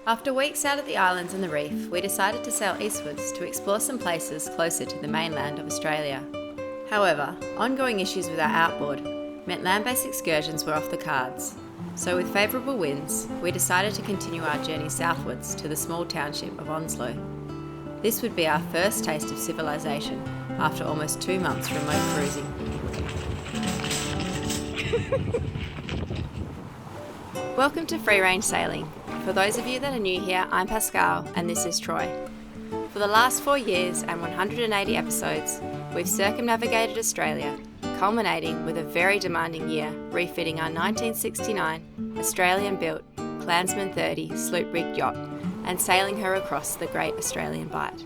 After weeks out at the islands and the reef, we decided to sail eastwards to explore some places closer to the mainland of Australia. However, ongoing issues with our outboard meant land-based excursions were off the cards. So with favourable winds, we decided to continue our journey southwards to the small township of Onslow. This would be our first taste of civilization after almost 2 months remote cruising. Welcome to Free Range Sailing. For those of you that are new here, I'm Pascale and this is Troy. For the last 4 years and 180 episodes, we've circumnavigated Australia, culminating with a very demanding year refitting our 1969 Australian-built Clansman 30 sloop-rigged yacht and sailing her across the Great Australian Bight.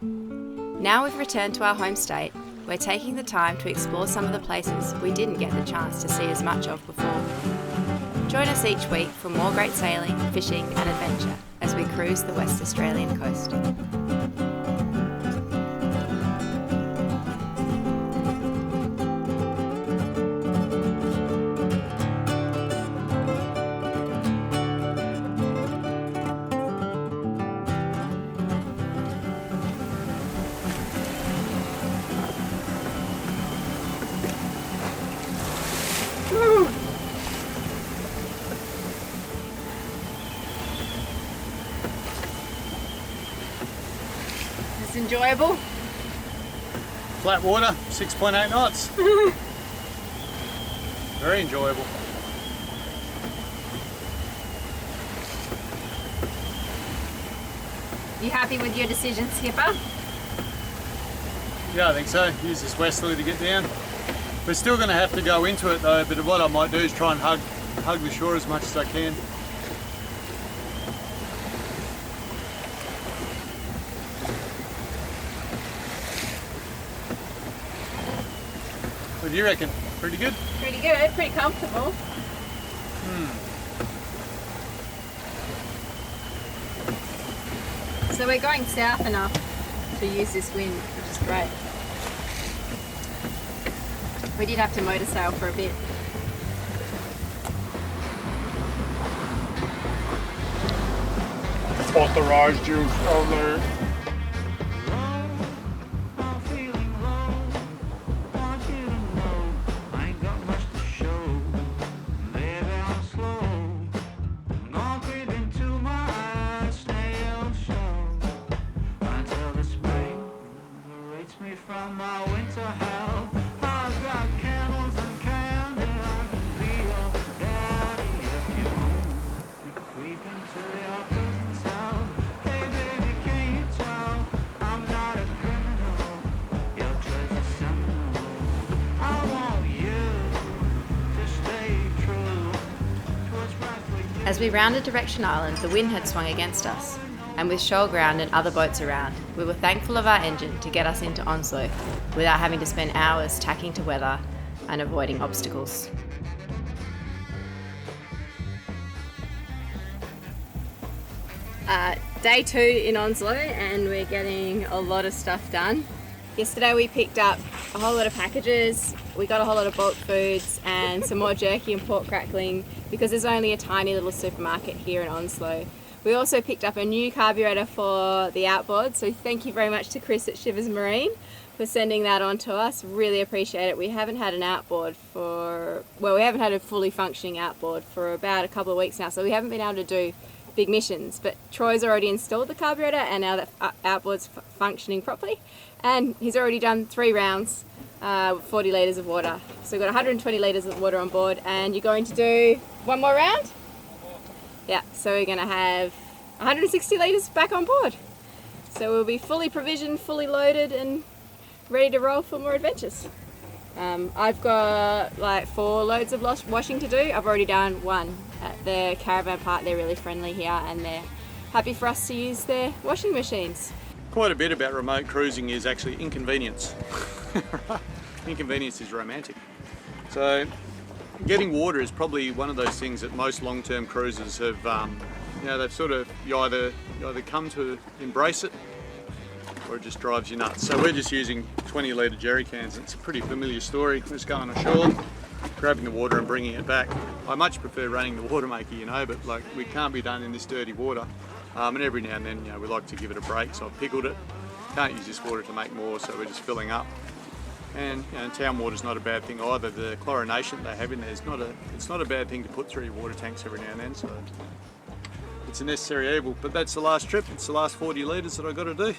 Now we've returned to our home state, we're taking the time to explore some of the places we didn't get the chance to see as much of before. Join us each week for more great sailing, fishing and adventure as we cruise the West Australian coast. It's enjoyable. Flat water, 6.8 knots. Very enjoyable. You happy with your decision, Skipper? Yeah, I think so. Use this westerly to get down. We're still going to have to go into it though, but what I might do is try and hug the shore as much as I can. What do you reckon? Pretty good? Pretty good, pretty comfortable. So we're going south enough to use this wind, which is great. We did have to motor sail for a bit. Authorised you over there. As we rounded Direction Island, the wind had swung against us, and with shoal ground and other boats around, we were thankful of our engine to get us into Onslow without having to spend hours tacking to weather and avoiding obstacles. Day 2 in Onslow and we're getting a lot of stuff done. Yesterday we picked up a whole lot of packages, we got a whole lot of bulk foods and some more jerky and pork crackling because there's only a tiny little supermarket here in Onslow. We also picked up a new carburetor for the outboard, so thank you very much to Chris at Shivers Marine for sending that on to us. Really appreciate it. We haven't had an outboard we haven't had a fully functioning outboard for about a couple of weeks now, so we haven't been able to do big missions, but Troy's already installed the carburetor and now that outboard's functioning properly, and he's already done 3 rounds with 40 litres of water. So we've got 120 litres of water on board, and you're going to do one more round? Yeah, so we're going to have 160 litres back on board. So we'll be fully provisioned, fully loaded and ready to roll for more adventures. I've got like 4 loads of washing to do. I've already done 1 at the caravan park. They're really friendly here and they're happy for us to use their washing machines. Quite a bit about remote cruising is actually inconvenience. Inconvenience is romantic. So getting water is probably one of those things that most long-term cruisers have, they've sort of, you either come to embrace it or it just drives you nuts. So we're just using 20 litre jerry cans. It's a pretty familiar story. We're just going ashore, grabbing the water and bringing it back. I much prefer running the water maker, but like we can't be done in this dirty water. And every now and then, we like to give it a break, so I've pickled it. Can't use this water to make more, so we're just filling up. And town water's not a bad thing either. The chlorination they have in there is it's not a bad thing to put through your water tanks every now and then. So it's a necessary evil. But that's the last trip. It's the last 40 litres that I've got to do.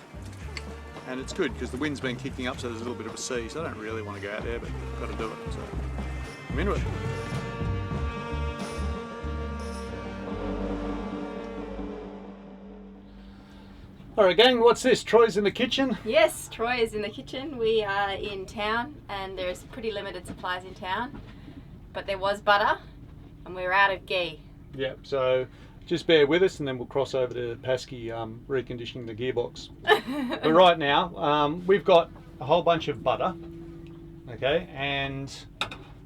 And it's good because the wind's been kicking up, so there's a little bit of a sea. So I don't really want to go out there, but I've got to do it. So I'm into it. Alright gang, what's this? Troy's in the kitchen? Yes, Troy is in the kitchen. We are in town and there's pretty limited supplies in town. But there was butter and we're out of ghee. Yep, so just bear with us and then we'll cross over to Pascale reconditioning the gearbox. But right now, we've got a whole bunch of butter, okay, and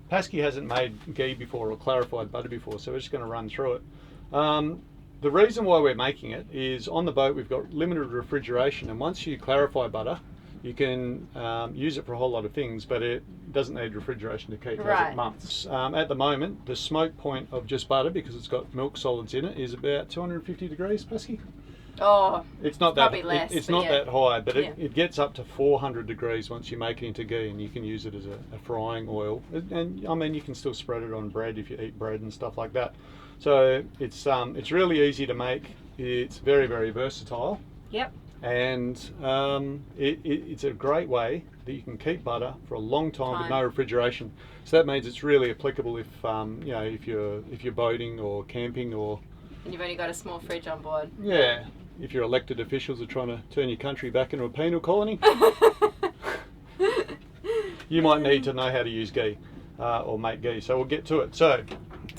Pascale hasn't made ghee before or clarified butter before, so we're just going to run through it. The reason why we're making it is on the boat we've got limited refrigeration, and once you clarify butter you can use it for a whole lot of things, but it doesn't need refrigeration to keep it months. At the moment the smoke point of just butter, because it's got milk solids in it, is about 250 degrees, Pascale? Oh, it's not that less, it's not that high, but yeah. it gets up to 400 degrees once you make it into ghee, and you can use it as a frying oil, and I mean you can still spread it on bread if you eat bread and stuff like that. So it's really easy to make. It's very, very versatile. Yep. And it's a great way that you can keep butter for a long time with no refrigeration. So that means it's really applicable if if you're boating or camping, or and you've only got a small fridge on board. Yeah. If your elected officials are trying to turn your country back into a penal colony, you might need to know how to use ghee or make ghee. So we'll get to it. So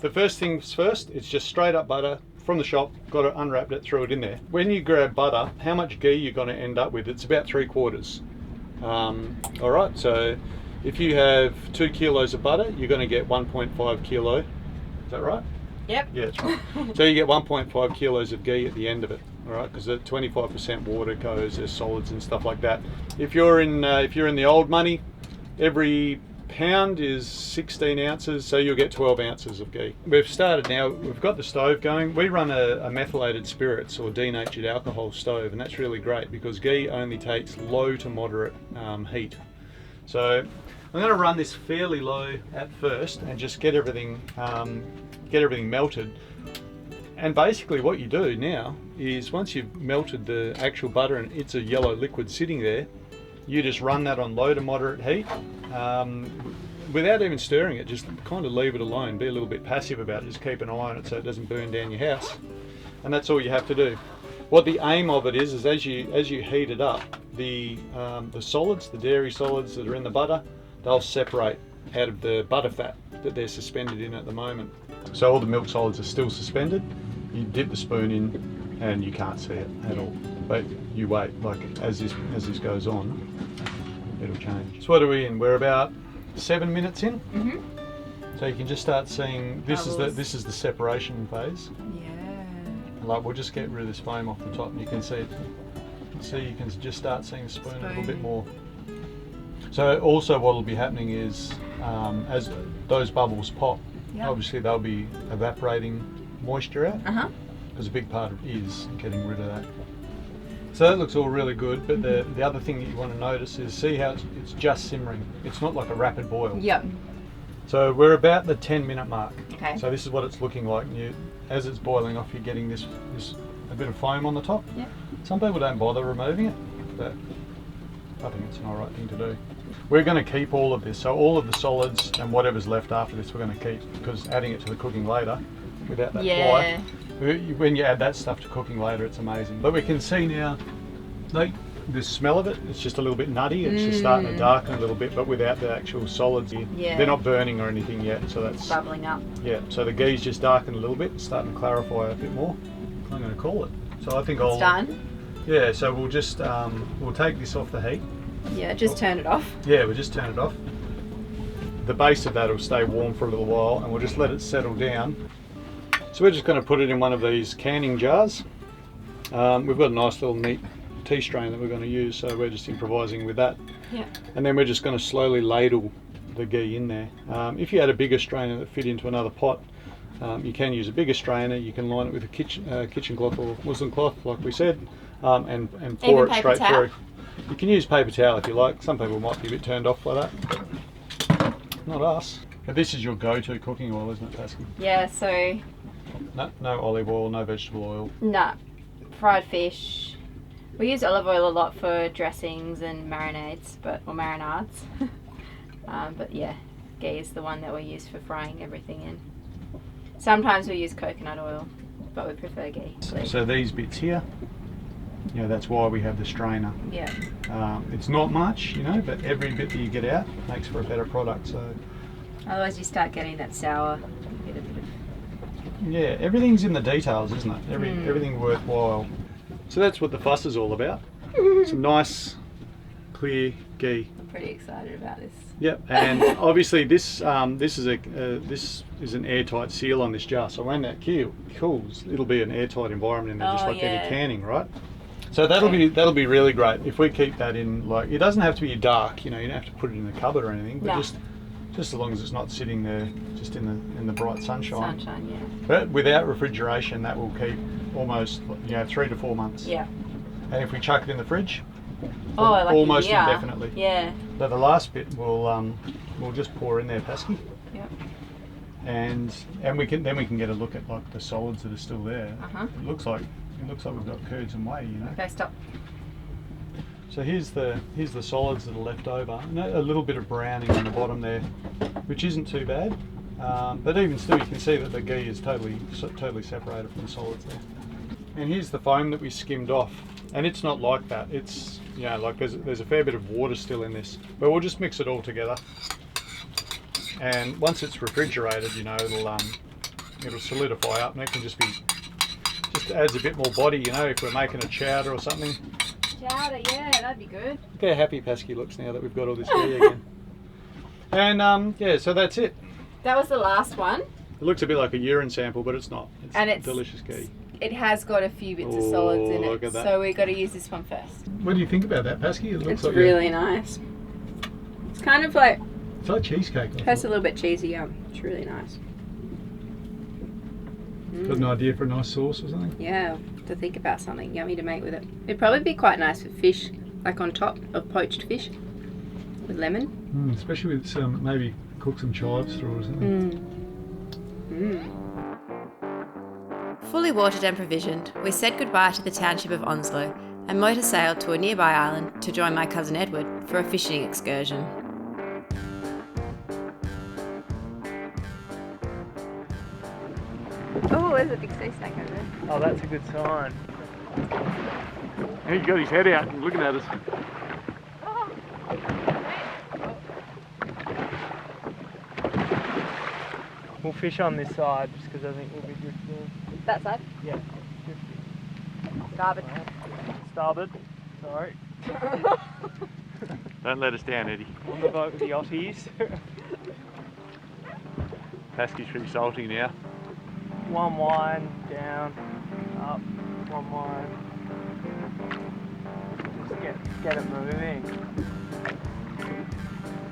the first things first, it's just straight up butter from the shop. Got to unwrap it, throw it in there. When you grab butter, how much ghee you're going to end up with? It's about 3/4. All right, so if you have 2 kilos of butter, you're going to get 1.5 kilo. Is that right? Yep. Yeah, that's right. So you get 1.5 kilos of ghee at the end of it. All right, because 25% water goes, there's solids and stuff like that. If you're in the old money, every pound is 16 ounces, so you'll get 12 ounces of ghee. We've started now, we've got the stove going. We run a methylated spirits or denatured alcohol stove, and that's really great because ghee only takes low to moderate heat. So I'm going to run this fairly low at first and just get everything melted. And basically what you do now is once you've melted the actual butter and it's a yellow liquid sitting there, you just run that on low to moderate heat without even stirring it. Just kind of leave it alone, be a little bit passive about it, just keep an eye on it so it doesn't burn down your house, and that's all you have to do. What the aim of it is as you heat it up, the solids, the dairy solids that are in the butter, they'll separate out of the butter fat that they're suspended in at the moment. So all the milk solids are still suspended. You dip the spoon in and you can't see it at all, but you wait, like as this goes on, it'll change. So what are we in? We're about 7 minutes in. Mm-hmm. So you can just start seeing this is the separation phase. Yeah. Like we'll just get rid of this foam off the top, and you can see it. See, you can just start seeing the spoon a little bit more. So also what will be happening is as those bubbles pop, obviously they'll be evaporating moisture out, because a big part of it is getting rid of that. So that looks all really good, but the other thing that you want to notice is see how it's just simmering. It's not like a rapid boil. Yep. So we're about the 10-minute mark. Okay. So this is what it's looking like. And as it's boiling off, you're getting this a bit of foam on the top. Yep. Some people don't bother removing it, but I think it's an alright thing to do. We're going to keep all of this, so all of the solids and whatever's left after this we're going to keep, because adding it to the cooking later without that fly, when you add that stuff to cooking later, it's amazing. But we can see now, the smell of it, it's just a little bit nutty, it's just starting to darken a little bit, but without the actual solids. They're not burning or anything yet, so that's bubbling up. Yeah, so the ghee's just darkened a little bit, it's starting to clarify a bit more. I'm going to call it. So I think it's done. Yeah, so we'll just we'll take this off the heat. Yeah, just turn it off. Yeah, we'll just turn it off. The base of that will stay warm for a little while, and we'll just let it settle down. So we're just going to put it in one of these canning jars. We've got a nice little neat tea strain that we're going to use, so we're just improvising with that. Yeah. And then we're just going to slowly ladle the ghee in there. If you had a bigger strainer that fit into another pot, You can use a bigger strainer, you can line it with a kitchen cloth or muslin cloth like we said, and pour Even it straight paper towel? through. You can use paper towel if you like. Some people might be a bit turned off by that. Not us. But this is your go-to cooking oil, isn't it, Pascale? Yeah, so No olive oil, no vegetable oil. nah, fried fish. We use olive oil a lot for dressings and marinades, or marinades. But yeah, ghee is the one that we use for frying everything in. Sometimes we use coconut oil, but we prefer ghee. So these bits here, you know, that's why we have the strainer. Yeah. It's not much, you know, but every bit that you get out makes for a better product. So Otherwise you start getting that sour bit of. yeah, everything's in the details, isn't it? Everything worthwhile. So that's what the fuss is all about. Some nice, clear ghee. I'm pretty excited about this. Yep, and obviously this is an airtight seal on this jar. So when that cools, it'll be an airtight environment in there, just like any canning, right? So that'll be really great if we keep that in. Like, it doesn't have to be dark, you know. You don't have to put it in the cupboard or anything, but just as long as it's not sitting there just in the bright sunshine. Sunshine, yeah. But without refrigeration, that will keep almost 3 to 4 months. Yeah. And if we chuck it in the fridge, like almost a year. indefinitely. Yeah. But the last bit we'll just pour in there, Pascale. Yep. And we can get a look at like the solids that are still there. It looks like we've got curds and whey, you know. Okay, stop. So here's the solids that are left over. And a little bit of browning on the bottom there, which isn't too bad. But even still, you can see that the ghee is totally separated from the solids there. And here's the foam that we skimmed off, and it's not like that. It's, you know, like there's a fair bit of water still in this, but we'll just mix it all together. And once it's refrigerated, you know, it'll solidify up, and it can just adds a bit more body, you know, if we're making a chowder or something. Chowder, yeah, that'd be good. Look how happy Pascale looks now that we've got all this ghee again. And yeah, so that's it. That was the last one. It looks a bit like a urine sample, but it's not. It's delicious ghee. It has got a few bits of solids in look it, at that. so we've got to use this one first. What do you think about that, Pascale? It looks It's like really nice. It's kind of like, it's like cheesecake. it tastes a little bit cheesy, It's really nice. Got an idea for a nice sauce or something? Yeah, to think about something yummy to make with it. It'd probably be quite nice with fish, like on top of poached fish, with lemon. Especially with some, maybe cook some chives through or something. Fully watered and provisioned, we said goodbye to the township of Onslow and motor sailed to a nearby island to join my cousin Edward for a fishing excursion. Oh, there's a big sea snake over there. Oh, that's a good sign. He's got his head out and looking at us. We'll fish on this side just because I think we'll be drifting. That side? Yeah. Starboard. Starboard. Sorry. Don't let us down, Eddie. On the boat with the Otties. Pascale's pretty salty now. One wine, down, up, one wine. Just get it moving.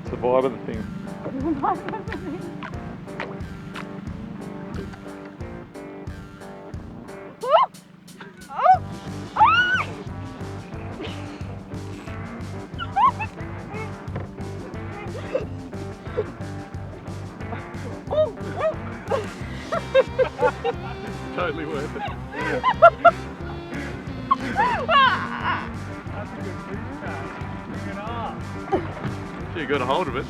It's the vibe of the thing. Totally worth it. That's a good fish catch. Bring it up. So you got a hold of it.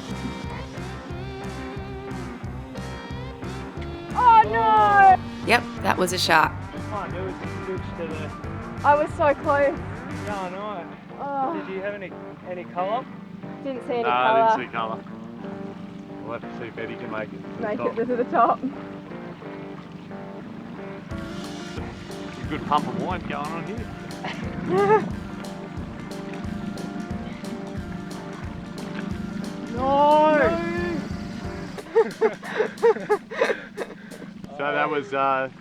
Oh no! Yep, that was a shark. Can't do it. Switch to the. I was so close. Yeah, I know. Oh, Did you have any colour? didn't see any No, colour. I didn't see colour. We'll have to see if Eddie can make it. Make it to the top. There's a good pump of wine going on here. No! So that was 0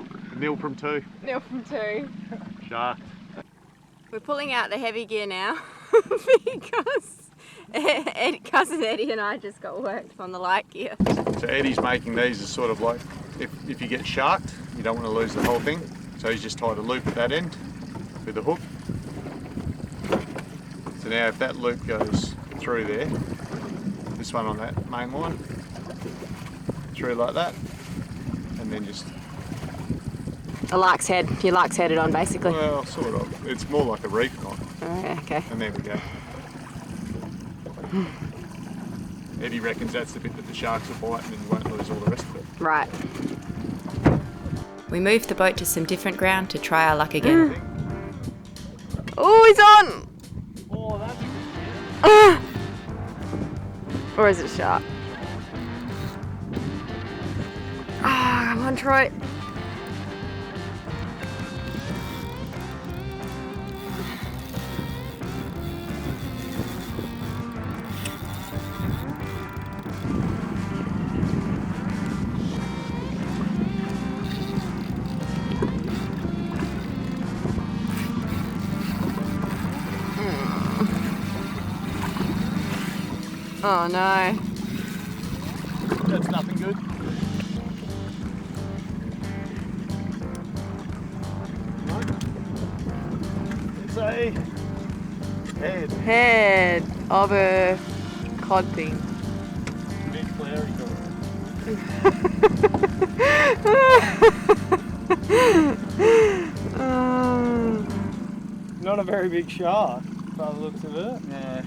from 2. 0 from 2. Shark. We're pulling out the heavy gear now because cousin Eddie and I just got worked on the light gear. So Eddie's making these as sort of like if you get sharked, you don't want to lose the whole thing. So he's just tied a loop at that end with a hook. So now if that loop goes through there, this one on that main line, through like that, and then just... A lark's head. Your lark's headed on, basically. Well, sort of. It's more like a reef knot. Oh, okay. And there we go. Eddie reckons that's the bit that the sharks will bite and then you won't lose all the rest of it. Right. We moved the boat to some different ground to try our luck again. Oh, he's on! Oh, that's Or is it a shark? Ah, come on, Troy. Oh no. That's nothing good. It's a Head of a cod thing. big flary Not a very big shark, by the looks of it. Yeah.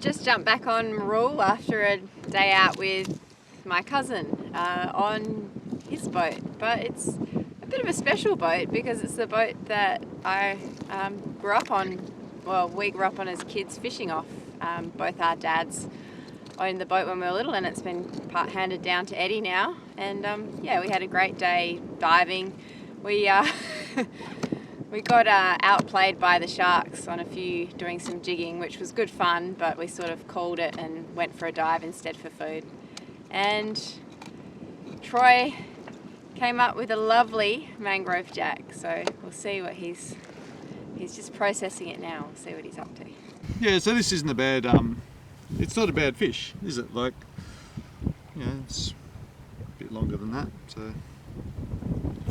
Just jumped back on Marul after a day out with my cousin on his boat, but it's a bit of a special boat because it's the boat that I grew up on. Well, we grew up on as kids fishing off. Both our dads owned the boat when we were little, and it's been handed down to Eddie now. And yeah, we had a great day diving. We we got outplayed by the sharks on a few doing some jigging, which was good fun, but we sort of called it and went for a dive instead for food. And Troy came up with a lovely mangrove jack, so we'll see what he's just processing it now. We'll see what he's up to. Yeah, so this isn't a bad, it's not a bad fish, is it? Like, you know, it's a bit longer than that, so.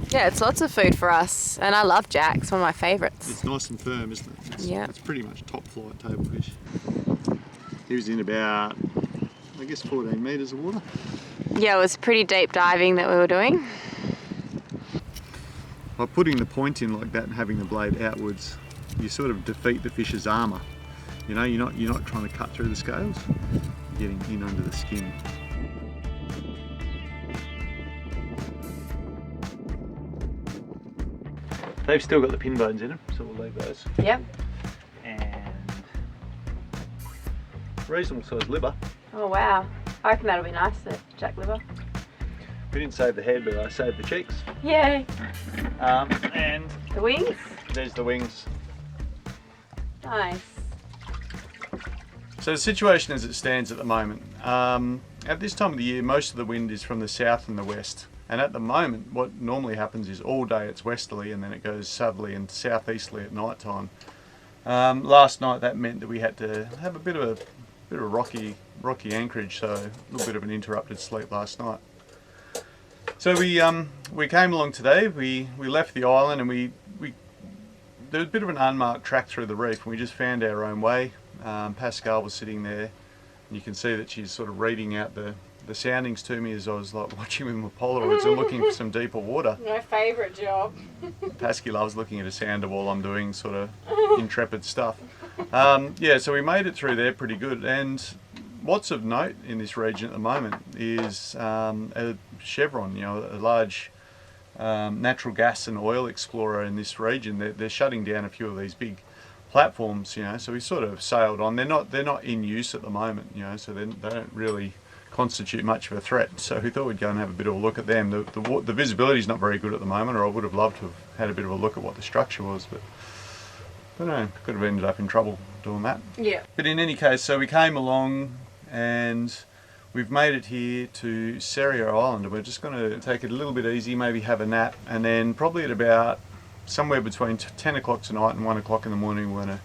Yeah, it's lots of food for us, and I love jacks, one of my favourites. It's nice and firm, isn't it? Yeah. It's pretty much top flight table fish. He was in about, I guess, 14 metres of water. Yeah, it was pretty deep diving that we were doing. By putting the point in like that and having the blade outwards, you sort of defeat the fish's armour. You know, you're not trying to cut through the scales, you're getting in under the skin. They've still got the pin bones in them, so we'll leave those. Yep. And reasonable sized liver. Oh wow. I reckon that'll be nice, the jack liver. We didn't save the head, but I saved the cheeks. Yay. And The wings? there's the wings. Nice. So the situation as it stands at the moment, at this time of the year, most of the wind is from the south and the west. And at the moment, what normally happens is all day it's westerly and then it goes southerly and southeasterly at night time. Last night that meant that we had to have a bit of a rocky anchorage, so a little bit of an interrupted sleep last night. So we came along today. We left the island and there was a bit of an unmarked track through the reef, and we just found our own way. Pascale was sitting there, and you can see that she's sort of reading out the soundings to me as I was like watching with my Polaroids and looking for some deeper water. My favourite job. Pascale loves looking at a sounder while I'm doing sort of intrepid stuff. Yeah, so we made it through there pretty good. And what's of note in this region at the moment is a Chevron, you know, a large natural gas and oil explorer in this region. They're shutting down a few of these big platforms, you know, so we sort of sailed on. They're not in use at the moment, you know, so they don't really constitute much of a threat. So we thought we'd go and have a bit of a look at them. The visibility is not very good at the moment, or I would have loved to have had a bit of a look at what the structure was, but I don't know, could have ended up in trouble doing that. Yeah. But in any case, so we came along and we've made it here to Serio Island, and we're just going to take it a little bit easy, maybe have a nap, and then probably at about somewhere between 10 o'clock tonight and 1 o'clock in the morning we're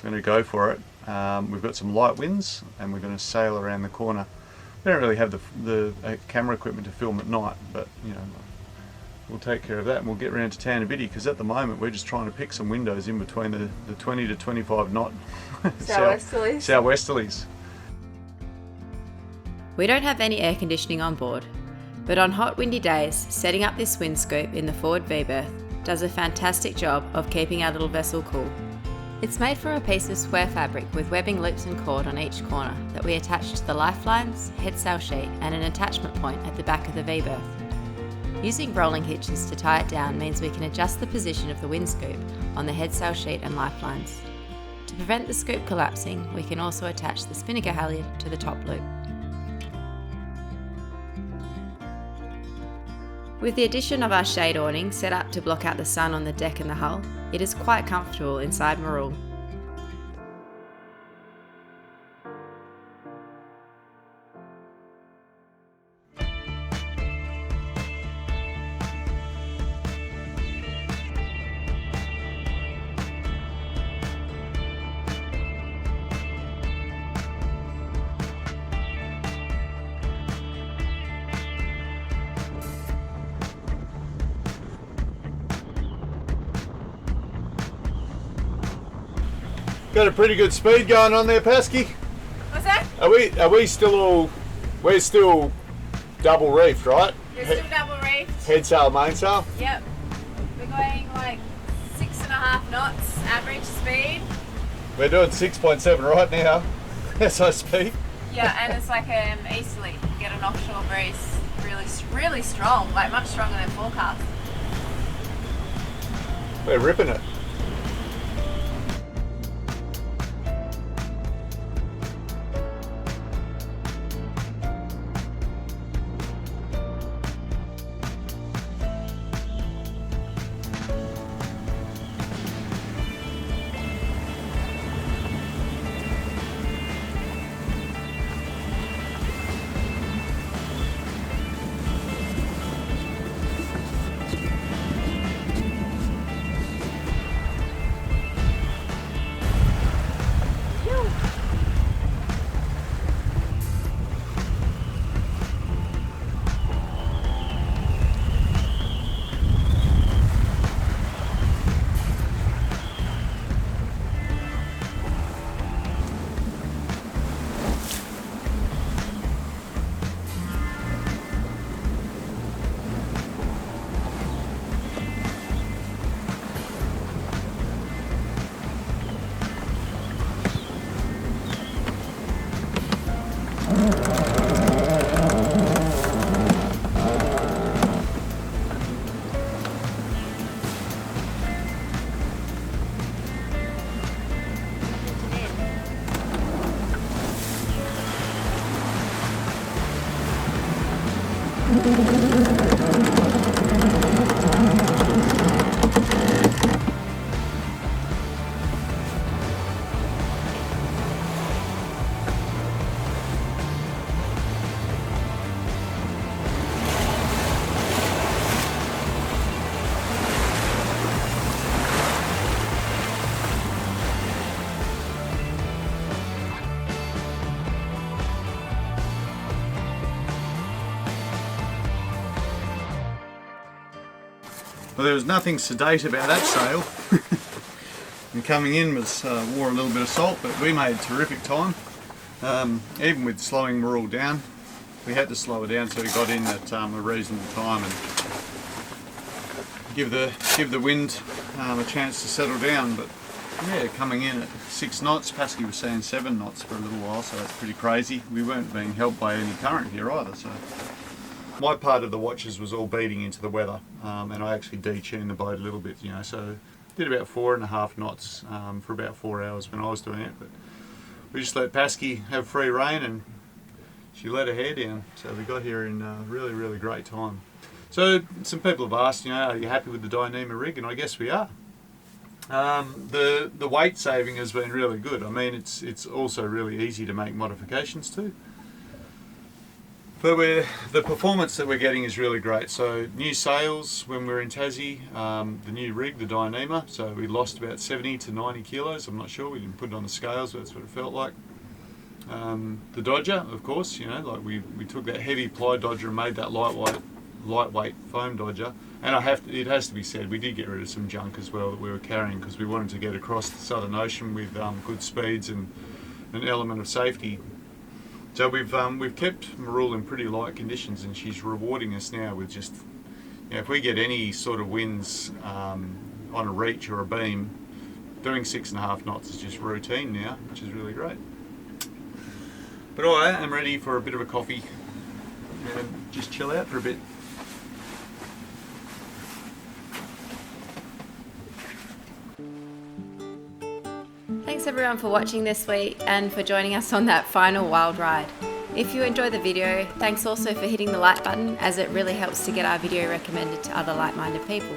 going to go for it. We've got some light winds and we're going to sail around the corner We don't really have the camera equipment to film at night, but we'll take care of that, and we'll get around to Tanaviti, because at the moment we're just trying to pick some windows in between the 20 to 25 knot southwesterlies. We don't have any air conditioning on board, but on hot windy days, setting up this wind scoop in the forward V-berth does a fantastic job of keeping our little vessel cool. It's made from a piece of square fabric with webbing loops and cord on each corner that we attach to the lifelines, headsail sheet and an attachment point at the back of the V-berth. Using rolling hitches to tie it down means we can adjust the position of the wind scoop on the headsail sheet and lifelines. To prevent the scoop collapsing, we can also attach the spinnaker halyard to the top loop. With the addition of our shade awning set up to block out the sun on the deck and the hull, it is quite comfortable inside Marul. Got a pretty good speed going on there, Pasky. What's that? Are we still all? We're still double reefed, right? You're still double reefed. Head sail, mainsail. Yep. We're going like 6.5 knots average speed. We're doing 6.7 right now as I speak. Yeah, and it's like easterly. You get an offshore breeze, really strong, like much stronger than forecast. We're ripping it. Well, there was nothing sedate about that sail. And coming in was wore a little bit of salt, but we made terrific time. Even with slowing Marul down, we had to slow it down so we got in at a reasonable time and give the wind a chance to settle down. But yeah, coming in at 6 knots, Pasky was saying 7 knots for a little while, so that's pretty crazy. We weren't being helped by any current here either. So my part of the watches was all beating into the weather, and I actually detuned the boat a little bit, so did about 4.5 knots for about 4 hours when I was doing it. But we just let Pasky have free rein and she let her hair down, so we got here in really great time. So some people have asked, are you happy with the Dyneema rig? And I guess we are. The weight saving has been really good. I mean, it's also really easy to make modifications to. But the performance that we're getting is really great. So new sails when we were in Tassie, the new rig, the Dyneema, so we lost about 70 to 90 kilos, I'm not sure, we didn't put it on the scales, but that's what it felt like. The Dodger, of course, you know, like we took that heavy ply Dodger and made that lightweight foam Dodger. And it has to be said, we did get rid of some junk as well that we were carrying because we wanted to get across the Southern Ocean with good speeds and an element of safety. So we've kept Marul in pretty light conditions, and she's rewarding us now with just, you know, if we get any sort of winds on a reach or a beam, doing 6.5 knots is just routine now, which is really great. But I am ready for a bit of a coffee and just chill out for a bit. Thanks everyone for watching this week and for joining us on that final wild ride. If you enjoyed the video, thanks also for hitting the like button, as it really helps to get our video recommended to other like-minded people.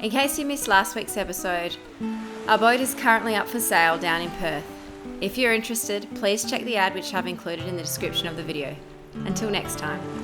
In case you missed last week's episode, our boat is currently up for sale down in Perth. If you're interested, please check the ad which I've included in the description of the video. Until next time.